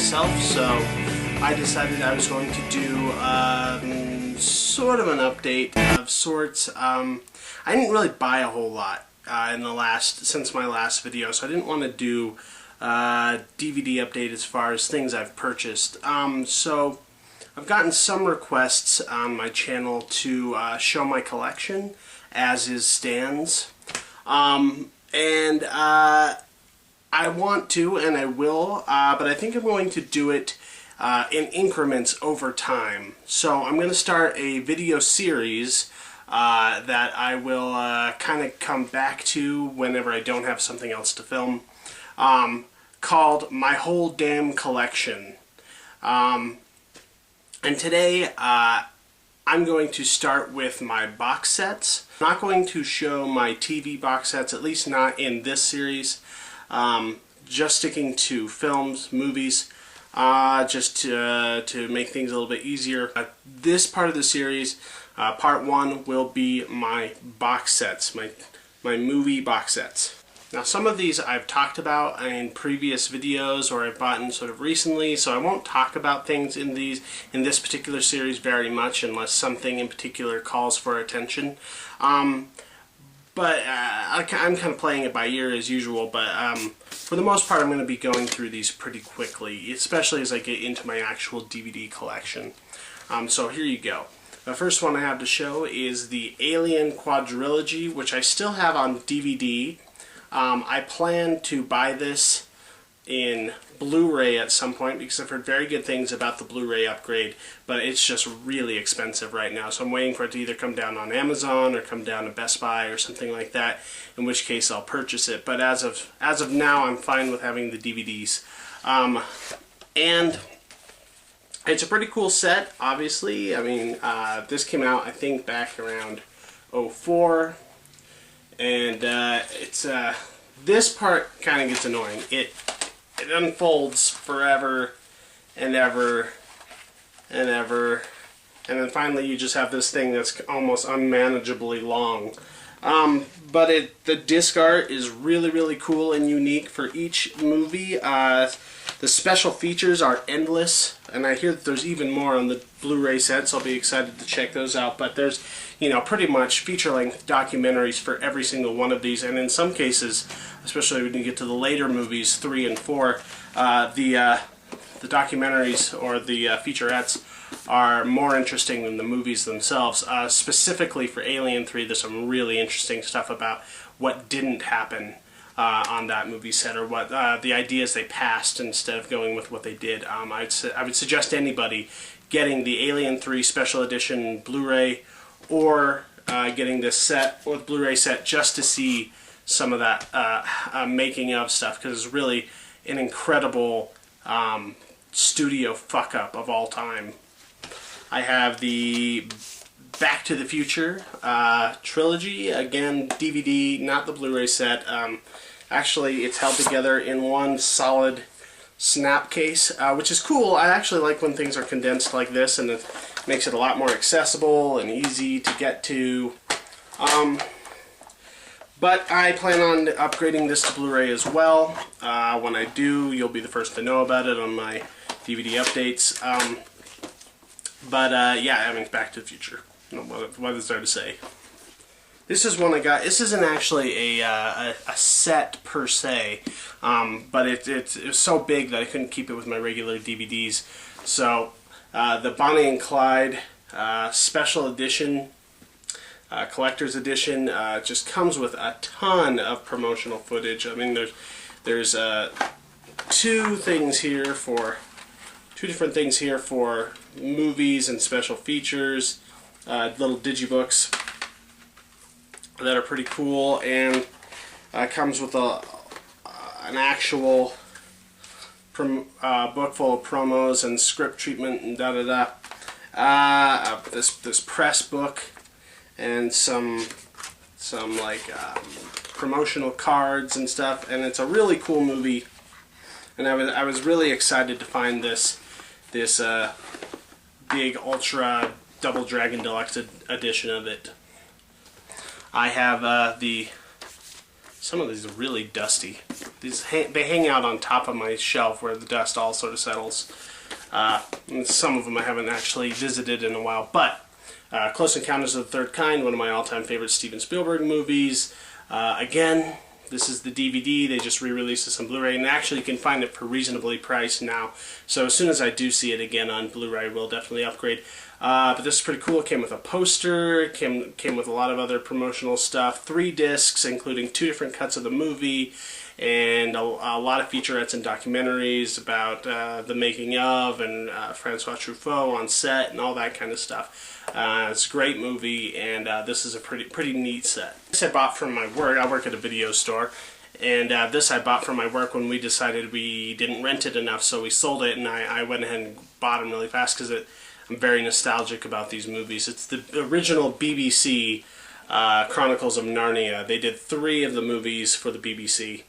myself, so I decided I was going to do sort of an update of sorts. I didn't really buy a whole lot since my last video, so I didn't want to do DVD update as far as things I've purchased. So I've gotten some requests on my channel to show my collection as is stands, and I want to, and I will, but I think I'm going to do it in increments over time. So I'm going to start a video series that I will kind of come back to whenever I don't have something else to film, called My Whole Damn Collection. And today I'm going to start with my box sets. I'm not going to show my TV box sets, at least not in this series. Just sticking to films, movies, just to make things a little bit easier. This part of the series, part 1, will be my box sets, my movie box sets. Now, some of these I've talked about in previous videos, or I've bought in sort of recently, so I won't talk about things in this particular series very much unless something in particular calls for attention. But I'm kind of playing it by ear as usual, but for the most part I'm going to be going through these pretty quickly, especially as I get into my actual DVD collection. So here you go. The first one I have to show is the Alien Quadrilogy, which I still have on DVD. I plan to buy this in Blu-ray at some point because I've heard very good things about the Blu-ray upgrade, but it's just really expensive right now, so I'm waiting for it to either come down on Amazon or come down to Best Buy or something like that, in which case I'll purchase it. But as of now, I'm fine with having the DVDs. And it's a pretty cool set, obviously. I mean, this came out, I think, back around '04, and this part kind of gets annoying. It unfolds forever and ever and ever, and then finally you just have this thing that's almost unmanageably long. But the disc art is really, really cool and unique for each movie. The special features are endless, and I hear that there's even more on the Blu-ray set, so I'll be excited to check those out. But there's, pretty much feature-length documentaries for every single one of these, and in some cases, especially when you get to the later movies, 3 and 4, the documentaries or the featurettes are more interesting than the movies themselves. Specifically for Alien 3, there's some really interesting stuff about what didn't happen on that movie set, or what the ideas they passed instead of going with what they did. I would suggest anybody getting the Alien 3 Special Edition Blu-ray, or getting this set or the Blu-ray set just to see some of that making of stuff, because it's really an incredible studio fuck-up of all time. I have the Back to the Future Trilogy, again DVD, not the Blu-ray set. Actually, it's held together in one solid snap case, which is cool. I actually like when things are condensed like this, and it makes it a lot more accessible and easy to get to. But I plan on upgrading this to Blu-ray as well. When I do, you'll be the first to know about it on my DVD updates. Yeah, I mean, Back to the Future. What is there to say? This is one I got. This isn't actually a set per se, but it's so big that I couldn't keep it with my regular DVDs. So the Bonnie and Clyde Special Edition, Collector's Edition, just comes with a ton of promotional footage. I mean, there's two different things here for movies and special features, little digibooks that are pretty cool, and comes with an actual book full of promos and script treatment and this press book and some like promotional cards and stuff, and it's a really cool movie. And I was really excited to find this big ultra Double Dragon Deluxe edition of it. I have some of these are really dusty. they hang out on top of my shelf where the dust all sort of settles. And some of them I haven't actually visited in a while, but Close Encounters of the Third Kind, one of my all-time favorite Steven Spielberg movies. Again, this is the DVD. They just re-released this on Blu-ray, and actually you can find it for reasonably priced now. So as soon as I do see it again on Blu-ray, we'll definitely upgrade. But this is pretty cool. It came with a poster, came with a lot of other promotional stuff, 3 discs, including 2 different cuts of the movie, and a lot of featurettes and documentaries about the making of, and Francois Truffaut on set, and all that kind of stuff. It's a great movie, and this is a pretty neat set. This I bought from my work. I work at a video store, and this I bought from my work when we decided we didn't rent it enough, so we sold it, and I went ahead and bought them really fast because I'm very nostalgic about these movies. It's the original BBC Chronicles of Narnia. They did 3 of the movies for the BBC,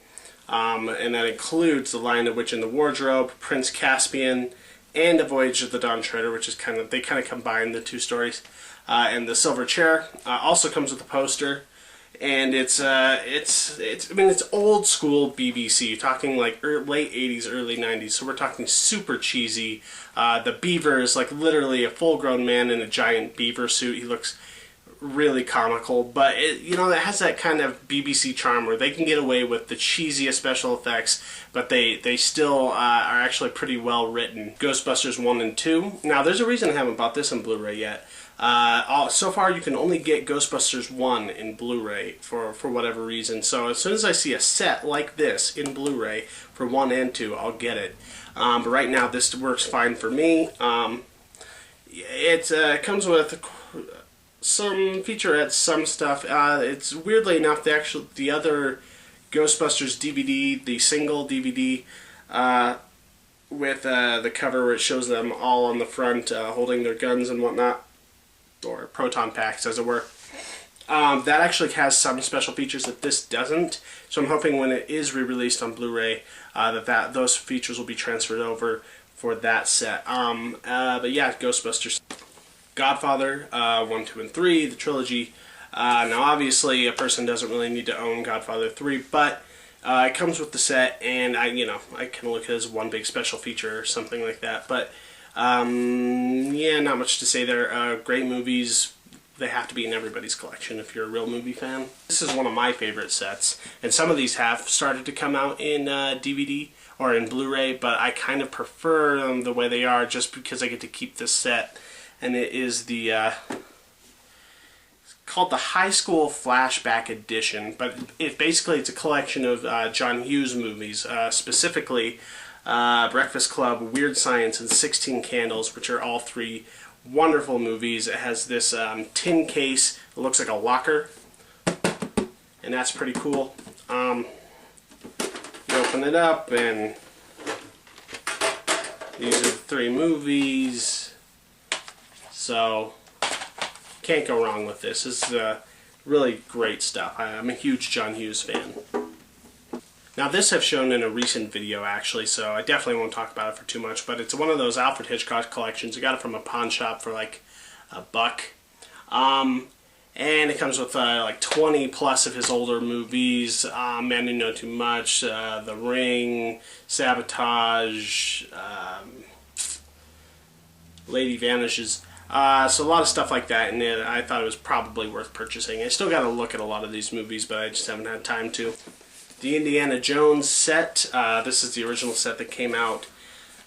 and that includes The Lion, the Witch, and the Wardrobe, Prince Caspian, and A Voyage of the Dawn Treader, which is they kind of combine the 2 stories. And The Silver Chair also comes with a poster, and it's old school BBC. You're talking like late 80s, early 90s, so we're talking super cheesy. The beaver is like literally a full-grown man in a giant beaver suit. He looks really comical, but it has that kind of BBC charm where they can get away with the cheesiest special effects, but they still are actually pretty well written. Ghostbusters 1 and 2. Now, there's a reason I haven't bought this on Blu-ray yet. So far, you can only get Ghostbusters 1 in Blu-ray for whatever reason. So as soon as I see a set like this in Blu-ray for 1 and 2, I'll get it. But right now, this works fine for me. It comes with some featurettes, some stuff. It's weirdly enough the other Ghostbusters DVD, the single DVD, with the cover where it shows them all on the front holding their guns and whatnot, or proton packs as it were. That actually has some special features that this doesn't, so I'm hoping when it is re-released on Blu-ray those features will be transferred over for that set. But yeah, Ghostbusters. Godfather 1, 2, and 3, the trilogy. Now obviously a person doesn't really need to own Godfather 3, but it comes with the set, and I can look at it as one big special feature or something like that. But yeah, not much to say there. Great movies. They have to be in everybody's collection if you're a real movie fan. This is one of my favorite sets, and some of these have started to come out in DVD or in Blu-ray, but I kind of prefer them the way they are just because I get to keep this set. And it is it's called the High School Flashback Edition, but it's a collection of John Hughes movies, specifically Breakfast Club, Weird Science, and 16 Candles, which are all 3 wonderful movies. It has this tin case that looks like a locker, and that's pretty cool. You open it up, and these are the 3 movies. So, can't go wrong with this. This is really great stuff. I'm a huge John Hughes fan. Now, this I've shown in a recent video, actually, so I definitely won't talk about it for too much, but it's one of those Alfred Hitchcock collections. I got it from a pawn shop for like $1. And it comes with like 20 plus of his older movies, Man Who Know Too Much, The Ring, Sabotage, Lady Vanishes. So a lot of stuff like that, and I thought it was probably worth purchasing. I still got to look at a lot of these movies, but I just haven't had time to. The Indiana Jones set. This is the original set that came out,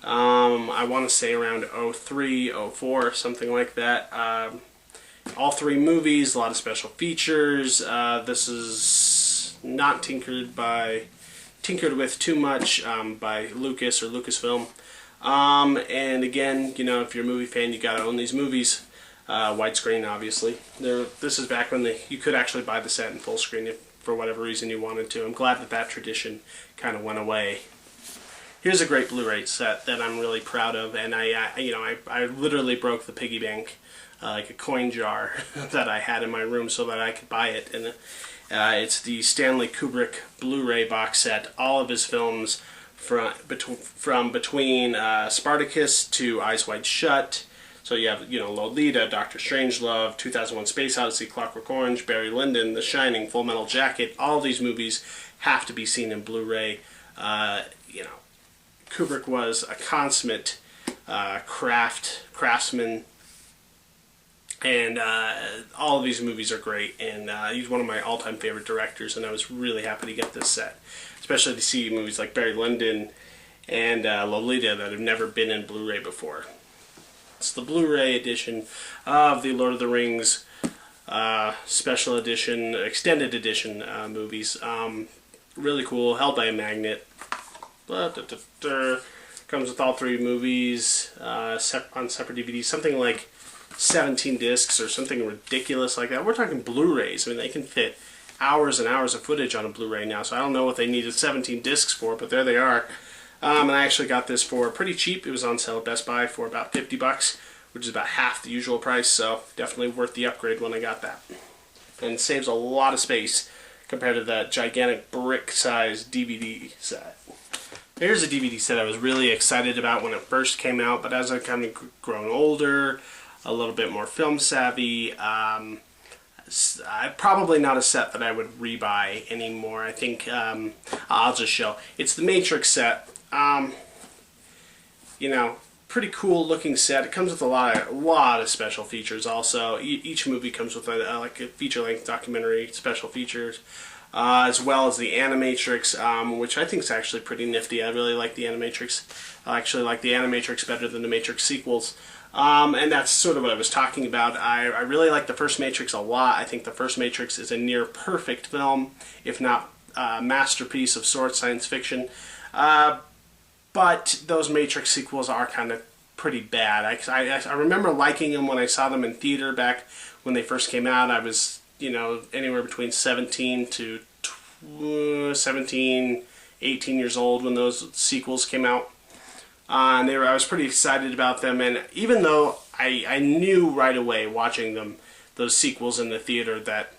I want to say around 03, 04, something like that. All 3 movies, a lot of special features. This is not tinkered with too much by Lucas or Lucasfilm. And again, if you're a movie fan, you gotta own these movies. Widescreen, obviously. This is back when you could actually buy the set in full screen if for whatever reason you wanted to. I'm glad that tradition kind of went away. Here's a great Blu-ray set that I'm really proud of, and I literally broke the piggy bank, like a coin jar that I had in my room so that I could buy it. And it's the Stanley Kubrick Blu-ray box set, all of his films from between Spartacus to Eyes Wide Shut. So you have, Lolita, Doctor Strangelove, 2001: Space Odyssey, Clockwork Orange, Barry Lyndon, The Shining, Full Metal Jacket. All these movies have to be seen in Blu-ray. You know, Kubrick was a consummate craftsman, and all of these movies are great, and he's one of my all-time favorite directors, and I was really happy to get this set, especially to see movies like Barry Lyndon and Lolita that have never been in Blu-ray before. It's the Blu-ray edition of the Lord of the Rings special edition, extended edition movies. Really cool, held by a magnet. Comes with all 3 movies on separate DVDs, something like 17 discs or something ridiculous like that. We're talking Blu-rays. I mean, they can fit hours and hours of footage on a Blu-ray now, so I don't know what they needed 17 discs for, but there they are. And I actually got this for pretty cheap. It was on sale at Best Buy for about $50, which is about half the usual price, so definitely worth the upgrade when I got that. And saves a lot of space compared to that gigantic brick-sized DVD set. Here's a DVD set I was really excited about when it first came out, but as I've kind of grown older, a little bit more film savvy, probably not a set that I would rebuy anymore. I think I'll just show. It's the Matrix set. You know, pretty cool looking set. It comes with a lot of special features. Also, each movie comes with like a feature-length documentary special features. As well as the Animatrix, which I think is actually pretty nifty. I really like the Animatrix. I actually like the Animatrix better than the Matrix sequels. And that's sort of what I was talking about. I really like the first Matrix a lot. I think the first Matrix is a near perfect film, if not a masterpiece of sorts, science fiction. But those Matrix sequels are kind of pretty bad. I remember liking them when I saw them in theater back when they first came out. I was, you know, anywhere between 17 to 18 years old when those sequels came out. And I was pretty excited about them, and even though I knew right away watching them, those sequels in the theater, that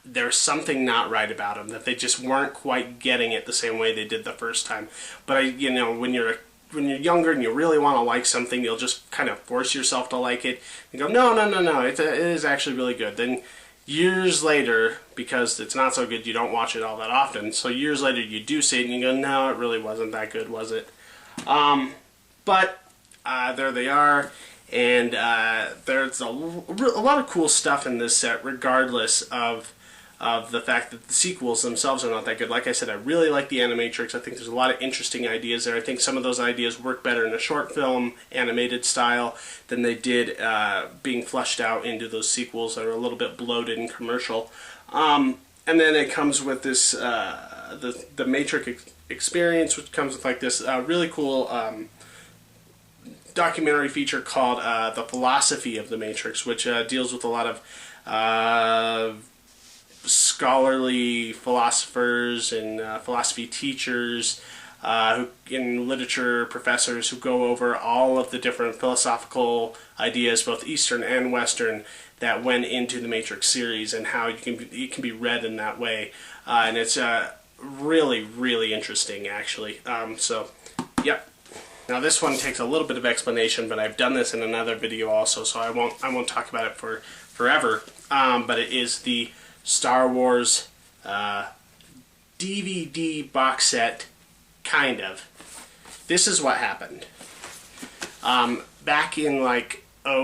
there's something not right about them, that they just weren't quite getting it the same way they did the first time. But you know, when you're younger and you really want to like something, you'll just kind of force yourself to like it and go, no, it is actually really good. Then years later, because it's not so good, you don't watch it all that often, so years later you do see it and you go, no, it really wasn't that good, was it? But there they are, and there's a lot of cool stuff in this set, regardless of the fact that the sequels themselves are not that good. Like I said, I really like the Animatrix. I think there's a lot of interesting ideas there. I think some of those ideas work better in a short film, animated style, than they did being fleshed out into those sequels that are a little bit bloated and commercial. And then it comes with this, the Matrix Experience, which comes with like this really cool documentary feature called The Philosophy of the Matrix, which deals with a lot of scholarly philosophers and philosophy teachers, and literature professors who go over all of the different philosophical ideas, both Eastern and Western, that went into the Matrix series, and how it can be read in that way. And it's really, really interesting, actually. So, yep. Now this one takes a little bit of explanation, but I've done this in another video also, so I won't talk about it for forever. But it is the Star Wars DVD box set, kind of. This is what happened. Back in like I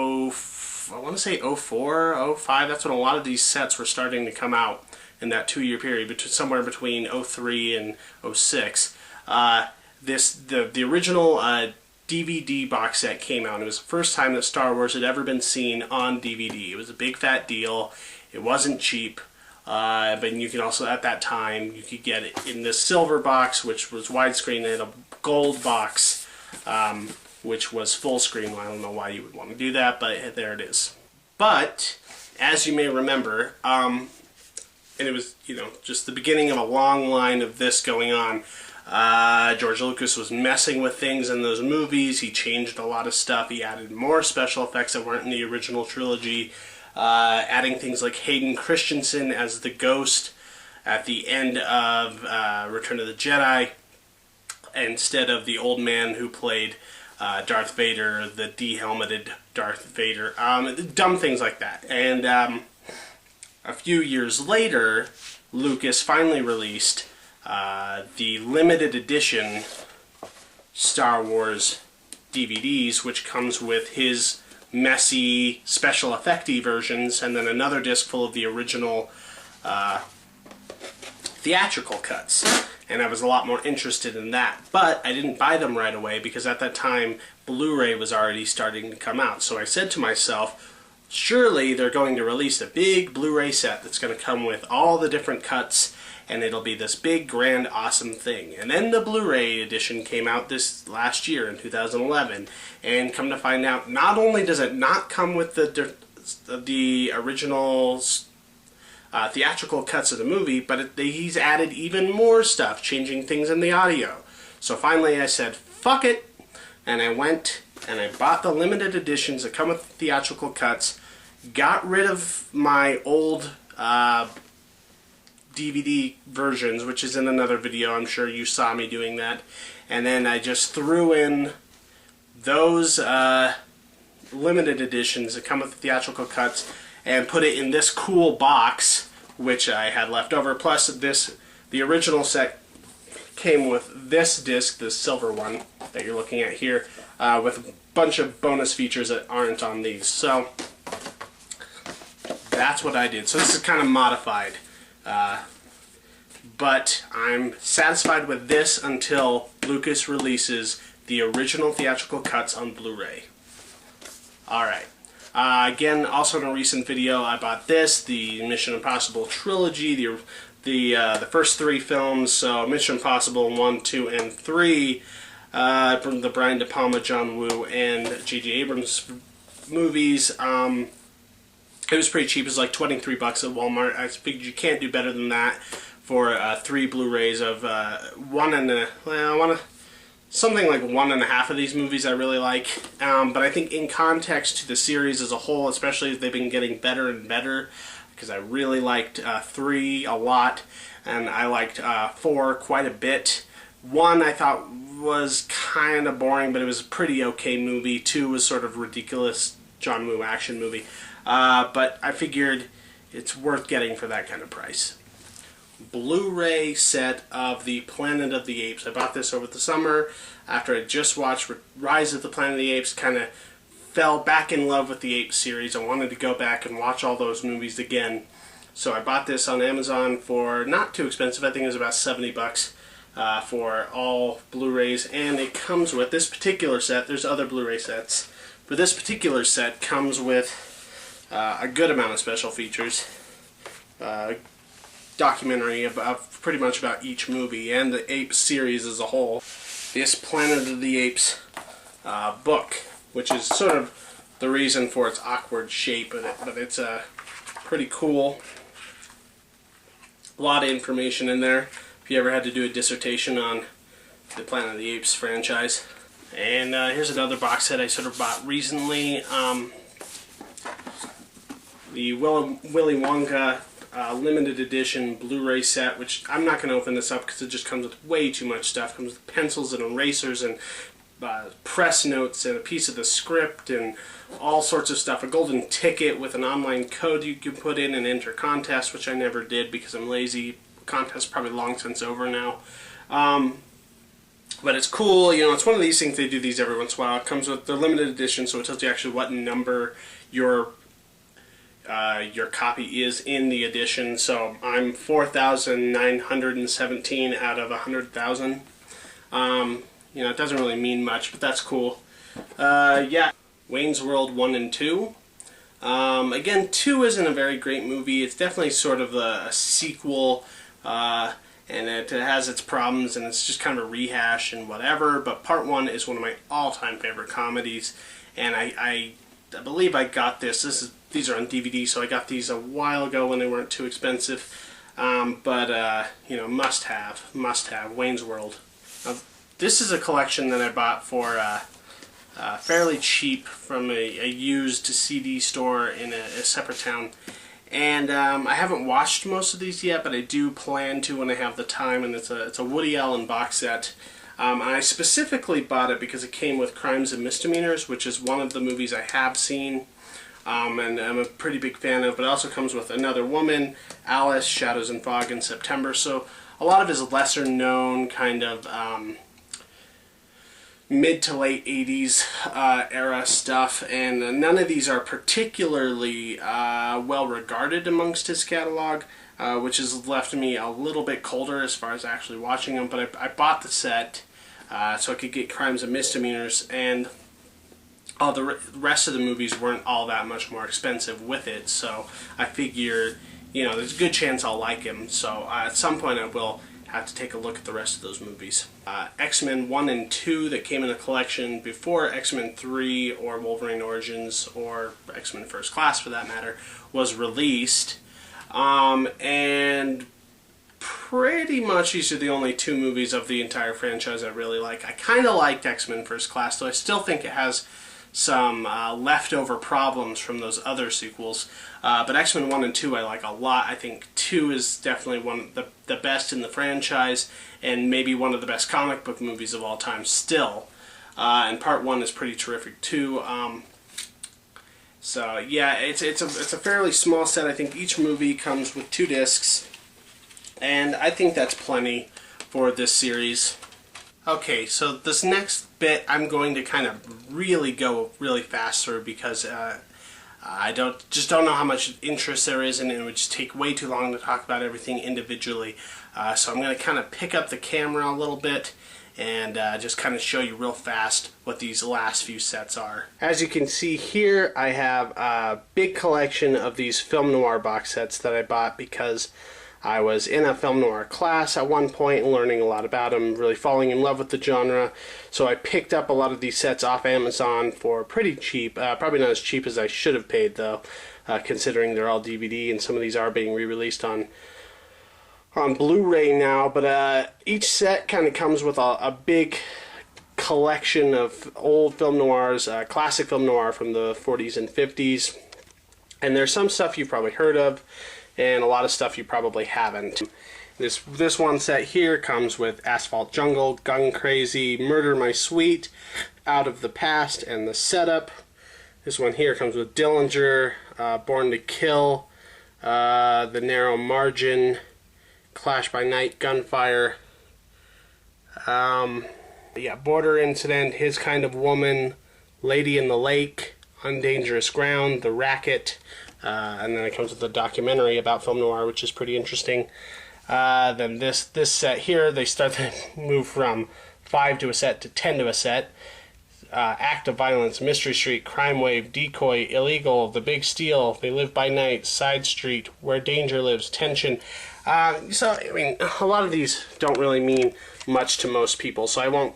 want to say 04, 05, that's when a lot of these sets were starting to come out in that 2-year period, somewhere between 03 and 06. The original DVD box set came out. It was the first time that Star Wars had ever been seen on DVD. It was a big fat deal. It wasn't cheap. But you can also, at that time, you could get it in this silver box, which was widescreen, and a gold box, which was full screen. Well, I don't know why you would want to do that, but there it is. But, as you may remember, and it was, you know, just the beginning of a long line of this going on. George Lucas was messing with things in those movies. He changed a lot of stuff. He added more special effects that weren't in the original trilogy. Adding things like Hayden Christensen as the Ghost at the end of Return of the Jedi, instead of the old man who played Darth Vader, the de-helmeted Darth Vader. Dumb things like that. And a few years later, Lucas finally released the limited edition Star Wars DVDs, which comes with his messy special effecty versions, and then another disc full of the original theatrical cuts. And I was a lot more interested in that. But I didn't buy them right away because at that time Blu-ray was already starting to come out. So I said to myself, surely they're going to release a big Blu-ray set that's going to come with all the different cuts, and it'll be this big, grand, awesome thing. And then the Blu-ray edition came out this last year in 2011, and come to find out, not only does it not come with the original theatrical cuts of the movie, but he's added even more stuff, changing things in the audio. So finally I said, fuck it, and I went and I bought the limited editions that come with theatrical cuts, got rid of my old DVD versions, which is in another video, I'm sure you saw me doing that, and then I just threw in those limited editions that come with theatrical cuts and put it in this cool box, which I had left over. Plus, the original set came with this disc, the silver one that you're looking at here, with a bunch of bonus features that aren't on these. So that's what I did. So this is kind of modified, but I'm satisfied with this until Lucas releases the original theatrical cuts on Blu-ray. Alright. Again, also in a recent video, I bought this, the Mission Impossible Trilogy, the first 3 films, so Mission Impossible 1, 2, and 3, from the Brian De Palma, John Woo, and J.J. Abrams movies. It was pretty cheap. It was like $23 at Walmart. I figured you can't do better than that for 3 Blu-rays of something like 1.5 of these movies I really like. But I think in context to the series as a whole, especially as they've been getting better and better, because I really liked 3 a lot, and I liked 4 quite a bit. 1 I thought was kind of boring, but it was a pretty okay movie. 2 was sort of ridiculous John Woo action movie. But I figured it's worth getting for that kind of price. Blu-ray set of the Planet of the Apes. I bought this over the summer after I just watched Rise of the Planet of the Apes. Kind of fell back in love with the Apes series. I wanted to go back and watch all those movies again. So I bought this on Amazon for not too expensive. I think it was about $70 for all Blu-rays. And it comes with this particular set. There's other Blu-ray sets. But this particular set comes with a good amount of special features. Documentary about pretty much about each movie and the Apes series as a whole. This Planet of the Apes book, which is sort of the reason for its awkward shape, but it's pretty cool. A lot of information in there if you ever had to do a dissertation on the Planet of the Apes franchise. And here's another box set I sort of bought recently. The Willy Wonka limited edition Blu-ray set, which I'm not going to open this up because it just comes with way too much stuff. It comes with pencils and erasers and press notes and a piece of the script and all sorts of stuff. A golden ticket with an online code you can put in and enter contests, which I never did because I'm lazy. Contest's probably long since over now. But it's cool. You know, it's one of these things, they do these every once in a while. It comes with the limited edition, so it tells you actually what number your copy is in the edition. So I'm 4,917 out of 100,000. You know, it doesn't really mean much, but that's cool. Yeah, Wayne's World 1 and 2. Again, 2 isn't a very great movie. It's definitely sort of a sequel, and it has its problems, and it's just kind of a rehash and whatever. But Part 1 is one of my all-time favorite comedies, and I believe I got this. These are on DVD, so I got these a while ago when they weren't too expensive. But you know, must have Wayne's World. This is a collection that I bought for fairly cheap from a used CD store in a separate town. And I haven't watched most of these yet, but I do plan to when I have the time. And it's a Woody Allen box set. I specifically bought it because it came with Crimes and Misdemeanors, which is one of the movies I have seen. and I'm a pretty big fan of, but it also comes with Another Woman, Alice, Shadows and Fog in September. So a lot of his lesser known kind of mid to late 80s era stuff, and none of these are particularly well regarded amongst his catalog, which has left me a little bit colder as far as actually watching them. But I bought the set so I could get Crimes and Misdemeanors, and all the rest of the movies weren't all that much more expensive with it, so I figured, you know, there's a good chance I'll like him, so at some point I will have to take a look at the rest of those movies. X-Men 1 and 2 that came in a collection before X-Men 3 or Wolverine Origins or X-Men First Class for that matter was released, and pretty much these are the only two movies of the entire franchise I really like. I kind of liked X-Men First Class, though I still think it has some leftover problems from those other sequels, but X-Men 1 and 2 I like a lot. I think 2 is definitely one of the best in the franchise, and maybe one of the best comic book movies of all time still, and Part 1 is pretty terrific too. So yeah, it's a fairly small set. I think each movie comes with 2 discs, and I think that's plenty for this series. Okay, so this next bit I'm going to kind of really go really fast through, because I don't know how much interest there is, and it would just take way too long to talk about everything individually. So I'm going to kind of pick up the camera a little bit and just kind of show you real fast what these last few sets are. As you can see here, I have a big collection of these film noir box sets that I bought because I was in a film noir class at one point, learning a lot about them, really falling in love with the genre. So I picked up a lot of these sets off Amazon for pretty cheap. Probably not as cheap as I should have paid, though, considering they're all DVD, and some of these are being re-released on Blu-ray now. But each set kind of comes with a big collection of old film noirs, classic film noir from the 40s and 50s. And there's some stuff you've probably heard of, and a lot of stuff you probably haven't. This one set here comes with Asphalt Jungle, Gun Crazy, Murder My Sweet, Out of the Past, and The Setup. This one here comes with Dillinger, Born to Kill, The Narrow Margin, Clash by Night, Gunfire, Border Incident, His Kind of Woman, Lady in the Lake, On Dangerous Ground, The Racket, and then it comes with a documentary about film noir, which is pretty interesting. Then this set here, they start to move from 5 to a set to 10 to a set. Act of Violence, Mystery Street, Crime Wave, Decoy, Illegal, The Big Steal, They Live by Night, Side Street, Where Danger Lives, Tension. So, I mean, a lot of these don't really mean much to most people, so I won't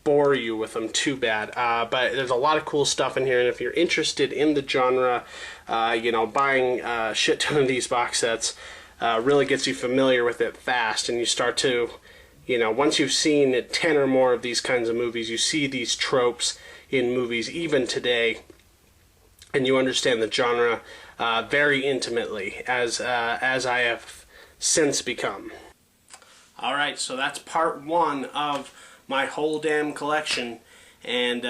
bore you with them too bad, but there's a lot of cool stuff in here, and if you're interested in the genre, buying a shit ton of these box sets really gets you familiar with it fast, and you start to, once you've seen 10 or more of these kinds of movies, you see these tropes in movies even today, and you understand the genre very intimately, as I have since become. Alright, so that's part 1 of my whole damn collection, and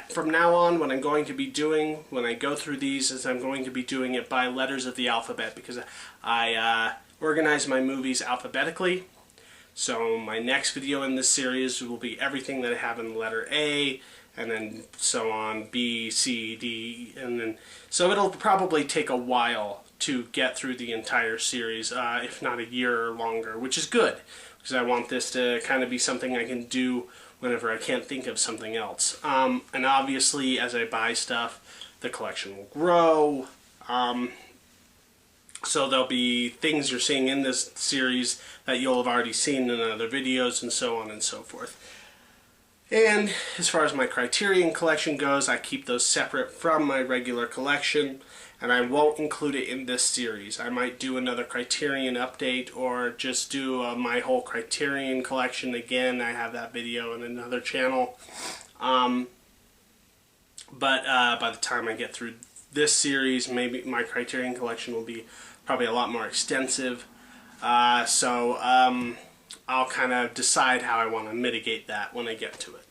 from now on, what I'm going to be doing when I go through these is I'm going to be doing it by letters of the alphabet, because I organize my movies alphabetically. So my next video in this series will be everything that I have in the letter A, and then so on, B, C, D, and then so it'll probably take a while to get through the entire series, if not a year or longer, which is good, because I want this to kind of be something I can do whenever I can't think of something else. And obviously, as I buy stuff, the collection will grow. So there'll be things you're seeing in this series that you'll have already seen in other videos, and so on and so forth. And as far as my Criterion collection goes, I keep those separate from my regular collection, and I won't include it in this series. I might do another Criterion update, or just do my whole Criterion collection again. I have that video on another channel. But by the time I get through this series, maybe my Criterion collection will be probably a lot more extensive. So I'll kind of decide how I want to mitigate that when I get to it.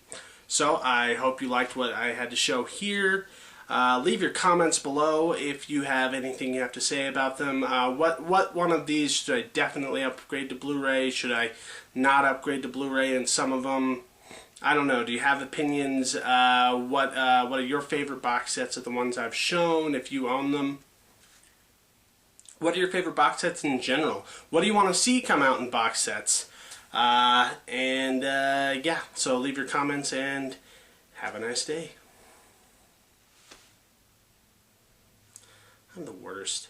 So I hope you liked what I had to show here. Leave your comments below if you have anything you have to say about them. What one of these should I definitely upgrade to Blu-ray? Should I not upgrade to Blu-ray in some of them? I don't know. Do you have opinions? What are your favorite box sets of the ones I've shown, if you own them? What are your favorite box sets in general? What do you want to see come out in box sets? Yeah, so leave your comments and have a nice day. I'm the worst.